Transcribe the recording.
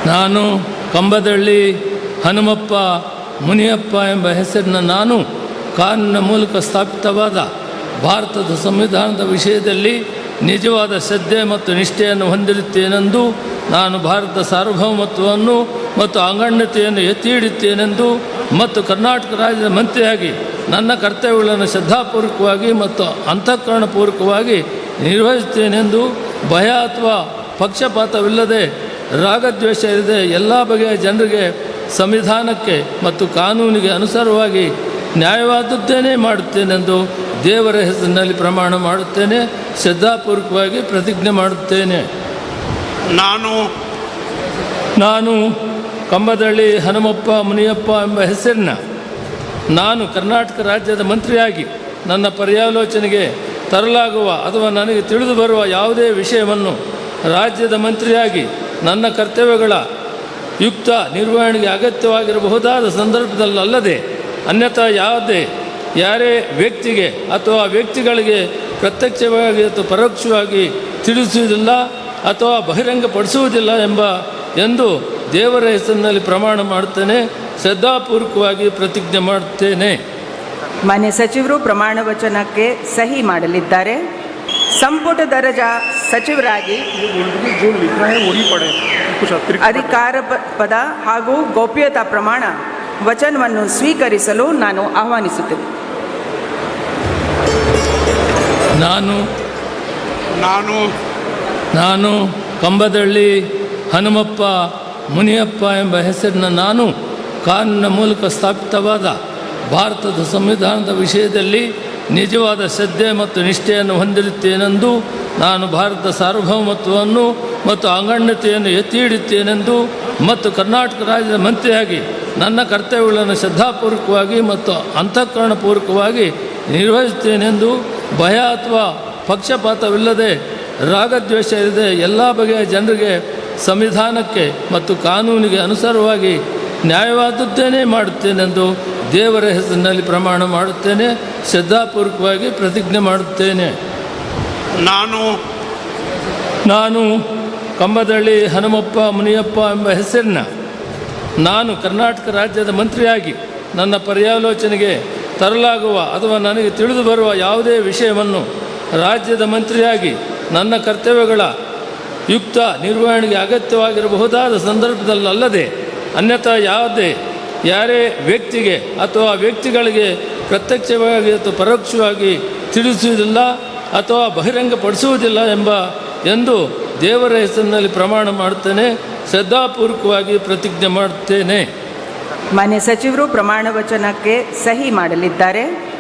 ನಾನು ಕಂಬದಳ್ಳಿ ಹನುಮಪ್ಪ ಮುನಿಯಪ್ಪ ಎಂಬ ಹೆಸರಿನ ನಾನು ಕಾನೂನಿನ ಮೂಲಕ ಸ್ಥಾಪಿತವಾದ ಭಾರತದ ಸಂವಿಧಾನದ ವಿಷಯದಲ್ಲಿ ನಿಜವಾದ ಶ್ರದ್ಧೆ ಮತ್ತು ನಿಷ್ಠೆಯನ್ನು ಹೊಂದಿರುತ್ತೇನೆಂದು ನಾನು ಭಾರತದ ಸಾರ್ವಭೌಮತ್ವವನ್ನು ಮತ್ತು ಅಖಂಡತೆಯನ್ನು ಎತ್ತಿ ಹಿಡಿಯುತ್ತೇನೆಂದು ಮತ್ತು ಕರ್ನಾಟಕ ರಾಜ್ಯದ ಮಂತ್ರಿಯಾಗಿ ನನ್ನ ಕರ್ತವ್ಯಗಳನ್ನು ಶ್ರದ್ಧಾಪೂರ್ವಕವಾಗಿ ಮತ್ತು ಅಂತಃಕರಣಪೂರ್ವಕವಾಗಿ ನಿರ್ವಹಿಸುತ್ತೇನೆಂದು ಭಯ ಅಥವಾ ಪಕ್ಷಪಾತವಿಲ್ಲದೆ ರಾಗದ್ವೇಷ ಇಲ್ಲದೆ ಎಲ್ಲ ಬಗೆಯ ಜನರಿಗೆ ಸಂವಿಧಾನಕ್ಕೆ ಮತ್ತು ಕಾನೂನಿಗೆ ಅನುಸಾರವಾಗಿ ನ್ಯಾಯವಾದದ್ದೇನೇ ಮಾಡುತ್ತೇನೆಂದು ದೇವರ ಹೆಸರಿನಲ್ಲಿ ಪ್ರಮಾಣ ಮಾಡುತ್ತೇನೆ. ಶ್ರದ್ಧಾಪೂರ್ವಕವಾಗಿ ಪ್ರತಿಜ್ಞೆ ಮಾಡುತ್ತೇನೆ. ನಾನು ಕಂಬದಳ್ಳಿ ಹನುಮಪ್ಪ ಮುನಿಯಪ್ಪ ಎಂಬ ಹೆಸರಿನ ನಾನು ಕರ್ನಾಟಕ ರಾಜ್ಯದ ಮಂತ್ರಿಯಾಗಿ ನನ್ನ ಪರ್ಯಾಲೋಚನೆಗೆ ತರಲಾಗುವ ಅಥವಾ ನನಗೆ ತಿಳಿದು ಬರುವ ಯಾವುದೇ ವಿಷಯವನ್ನು ರಾಜ್ಯದ ಮಂತ್ರಿಯಾಗಿ ನನ್ನ ಕರ್ತವ್ಯಗಳ ಯುಕ್ತ ನಿರ್ವಹಣೆಗೆ ಅಗತ್ಯವಾಗಿರಬಹುದಾದ ಸಂದರ್ಭದಲ್ಲದೆ ಅನ್ಯಥಾ ಯಾರೇ ವ್ಯಕ್ತಿಗೆ ಅಥವಾ ವ್ಯಕ್ತಿಗಳಿಗೆ ಪ್ರತ್ಯಕ್ಷವಾಗಿ ಅಥವಾ ಪರೋಕ್ಷವಾಗಿ ತಿಳಿಸುವುದಿಲ್ಲ ಅಥವಾ ಬಹಿರಂಗಪಡಿಸುವುದಿಲ್ಲ ಎಂದು ದೇವರ ಹೆಸರಿನಲ್ಲಿ ಪ್ರಮಾಣ ಮಾಡುತ್ತೇನೆ. ಶ್ರದ್ಧಾಪೂರ್ವಕವಾಗಿ ಪ್ರತಿಜ್ಞೆ ಮಾಡುತ್ತೇನೆ. ಮಾನ್ಯ ಸಚಿವರು ಪ್ರಮಾಣ ವಚನಕ್ಕೆ ಸಹಿ ಮಾಡಲಿದ್ದಾರೆ. ಸಂಪುಟ ದರ್ಜಾ ಸಚಿವರಾಗಿ ಅಧಿಕಾರ ಪದ ಹಾಗೂ ಗೌಪ್ಯತಾ ಪ್ರಮಾಣ ವಚನವನ್ನು ಸ್ವೀಕರಿಸಲು ನಾನು ಆಹ್ವಾನಿಸುತ್ತೇನೆ. ನಾನು ಕಂಬದಳ್ಳಿ ಹನುಮಪ್ಪ ಮುನಿಯಪ್ಪ ಎಂಬ ಹೆಸರಿನ ನಾನು ಕಾನೂನಿನ ಮೂಲಕ ಸ್ಥಾಪಿತವಾದ ಭಾರತದ ಸಂವಿಧಾನದ ವಿಷಯದಲ್ಲಿ ನಿಜವಾದ ಶ್ರದ್ಧೆ ಮತ್ತು ನಿಷ್ಠೆಯನ್ನು ಹೊಂದಿರುತ್ತೇನೆಂದು ನಾನು ಭಾರತದ ಸಾರ್ವಭೌಮತ್ವವನ್ನು ಮತ್ತು ಅಖಂಡತೆಯನ್ನು ಎತ್ತಿ ಹಿಡಿಯುತ್ತೇನೆಂದು ಮತ್ತು ಕರ್ನಾಟಕ ರಾಜ್ಯದ ಮಂತ್ರಿಯಾಗಿ ನನ್ನ ಕರ್ತವ್ಯಗಳನ್ನು ಶ್ರದ್ಧಾಪೂರ್ವಕವಾಗಿ ಮತ್ತು ಅಂತಃಕರಣಪೂರ್ವಕವಾಗಿ ನಿರ್ವಹಿಸುತ್ತೇನೆಂದು ಭಯ ಅಥವಾ ಪಕ್ಷಪಾತವಿಲ್ಲದೆ ರಾಗದ್ವೇಷ ಇಲ್ಲದೆ ಎಲ್ಲ ಬಗೆಯ ಜನರಿಗೆ ಸಂವಿಧಾನಕ್ಕೆ ಮತ್ತು ಕಾನೂನಿಗೆ ಅನುಸಾರವಾಗಿ ನ್ಯಾಯವಾದದ್ದೇನೇ ಮಾಡುತ್ತೇನೆಂದು ದೇವರ ಹೆಸರಿನಲ್ಲಿ ಪ್ರಮಾಣ ಮಾಡುತ್ತೇನೆ. ಶ್ರದ್ಧಾಪೂರ್ವಕವಾಗಿ ಪ್ರತಿಜ್ಞೆ ಮಾಡುತ್ತೇನೆ. ನಾನು ಕಂಬದಳ್ಳಿ ಹನುಮಪ್ಪ ಮುನಿಯಪ್ಪ ಎಂಬ ಹೆಸರಿನ ನಾನು ಕರ್ನಾಟಕ ರಾಜ್ಯದ ಮಂತ್ರಿಯಾಗಿ ನನ್ನ ಪರ್ಯಾಲೋಚನೆಗೆ ತರಲಾಗುವ ಅಥವಾ ನನಗೆ ತಿಳಿದು ಬರುವ ಯಾವುದೇ ವಿಷಯವನ್ನು ರಾಜ್ಯದ ಮಂತ್ರಿಯಾಗಿ ನನ್ನ ಕರ್ತವ್ಯಗಳ ಯುಕ್ತ ನಿರ್ವಹಣೆಗೆ ಅಗತ್ಯವಾಗಿರಬಹುದಾದ ಸಂದರ್ಭದಲ್ಲದೆ ಅನ್ಯಥಾ ಯಾರೇ ವ್ಯಕ್ತಿಗೆ ಅಥವಾ ವ್ಯಕ್ತಿಗಳಿಗೆ ಪ್ರತ್ಯಕ್ಷವಾಗಿ ಅಥವಾ ಪರೋಕ್ಷವಾಗಿ ತಿಳಿಸುವುದಿಲ್ಲ ಅಥವಾ ಬಹಿರಂಗಪಡಿಸುವುದಿಲ್ಲ ಎಂದು ದೇವರ ಹೆಸರಿನಲ್ಲಿ ಪ್ರಮಾಣ ಮಾಡುತ್ತೇನೆ. ಶ್ರದ್ಧಾಪೂರ್ವಕವಾಗಿ ಪ್ರತಿಜ್ಞೆ ಮಾಡುತ್ತೇನೆ. ಮಾನ್ಯ ಸಚಿವರು ಪ್ರಮಾಣ ವಚನಕ್ಕೆ ಸಹಿ ಮಾಡಲಿದ್ದಾರೆ.